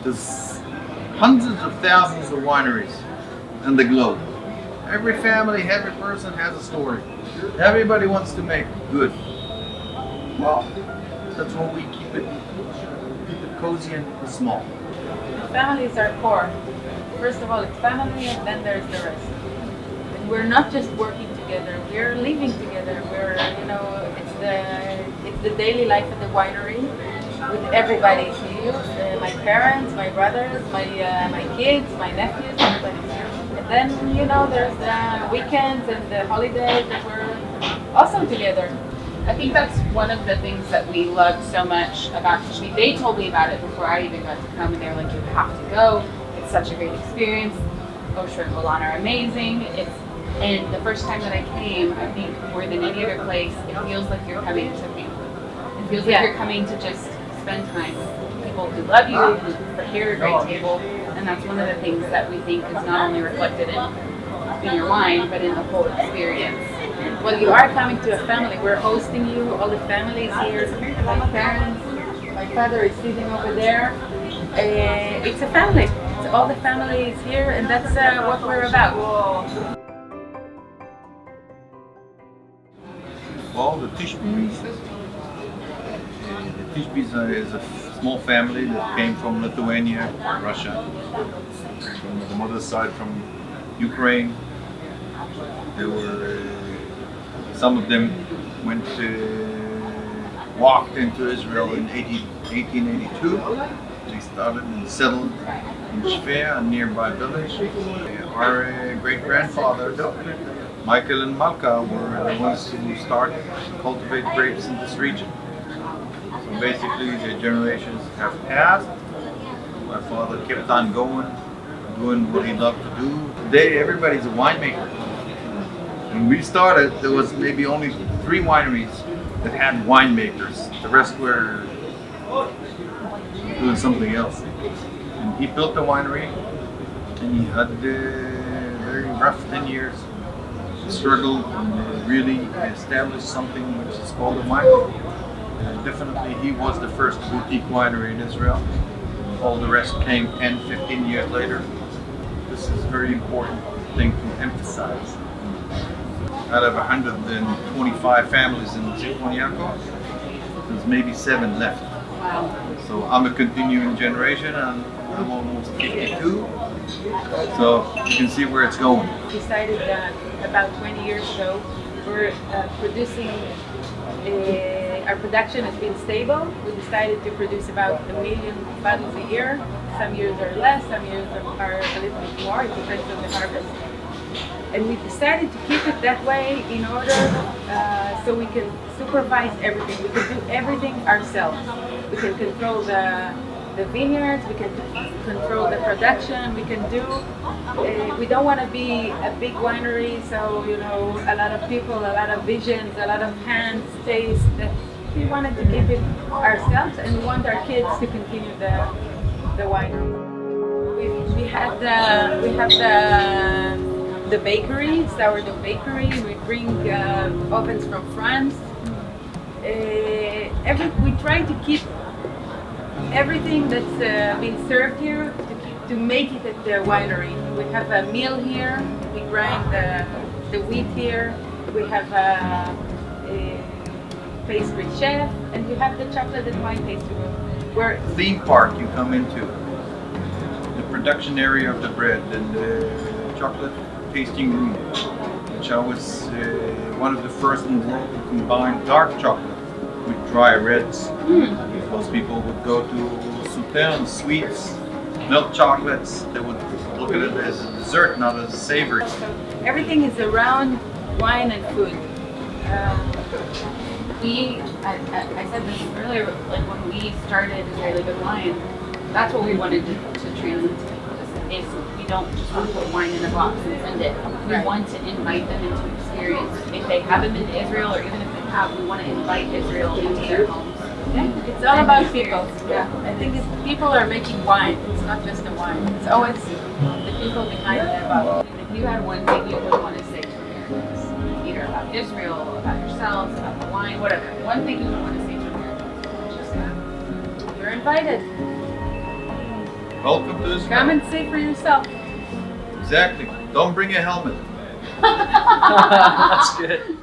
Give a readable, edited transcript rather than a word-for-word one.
There's hundreds of thousands of wineries in the globe. Every family, every person has a story. Everybody wants to make good. Well, that's why we keep it cozy and small. Family is our core. First of all, it's family, and then there's the rest. And we're not just working together; we're living together. We're, it's the daily life at the winery with everybody here. My parents, my brothers, my kids, my nephews, everybody's here. And then there's the weekends and the holidays that we're also together. I think that's one of the things that we loved so much about Tishbi. They told me about it before I even got to come, and they were like, "You have to go. It's such a great experience. Oshra and Golan are amazing." And the first time that I came, I think more than any other place, it feels like you're coming to family. It feels like you're coming to just spend time with people who love you, who prepare a great table, and that's one of the things that we think is not only reflected in your wine, but in the whole experience. Well, you are coming to a family. We're hosting you. All the family is here. My parents, my father is sitting over there. It's a family. All the family is here, and that's what we're about. Well, the Tishbis is a small family that came from Lithuania, Russia. From the mother's side from Ukraine. They were. Some of them walked into Israel in 1882. They started and settled in Tishbi, a nearby village. Our great-grandfather, Michael and Malka, were the ones who started to cultivate grapes in this region. So basically, the generations have passed. My father kept on going, doing what he loved to do. Today, everybody's a winemaker. When we started, there was maybe only 3 wineries that had winemakers. The rest were doing something else. And he built the winery, and he had a very rough 10 years. He struggled and really established something which is called a winery. Definitely, he was the first boutique winery in Israel. All the rest came 10, 15 years later. This is a very important thing to emphasize. Out of 125 families in Zichron Yaakov, there's maybe 7 left. Wow. So I'm a continuing generation, and I'm almost 52. So you can see where it's going. We decided that about 20 years ago, we're producing. Our production has been stable. We decided to produce about 1 million bottles a year. Some years are less, some years are a little bit more. It depends on the harvest. And we decided to keep it that way in order so we can supervise everything. We can do everything ourselves. We can control the vineyards, we can control the production, we can do, we don't want to be a big winery, so a lot of people, a lot of visions, a lot of hands, taste. We wanted to keep it ourselves, and we want our kids to continue the winery. We have the bakery, sourdough bakery. We bring ovens from France. We try to keep everything that's being served here to make it at the winery. We have a mill here. We grind the wheat here. We have a pastry chef, and we have the chocolate and wine tasting room. We're Theme park you come into. The production area of the bread and the chocolate tasting room, which I was one of the first in the world to combine dark chocolate with dry reds. Most people would go to souterrains, sweets, milk chocolates. They would look at it as a dessert, not as a savory. Everything is around wine and food. I said this earlier, like when we started Israeli Good Wine, that's what we wanted to translate to people. Is we don't just want to put wine in a box and send it. We want to invite them into experience. If they haven't been to Israel, or even if they have, we want to invite Israel into their homes. Yeah, it's all about people. Yeah, I think people are making wine. It's not just the wine. It's always the people behind the bottle. If you had one thing you would want to say to Americans, either share about Israel, about yourselves, about the wine, whatever. One thing you would want to say to Americans, just that. You're invited. Welcome to Israel. Come and see for yourself. Exactly. Don't bring a helmet. That's good.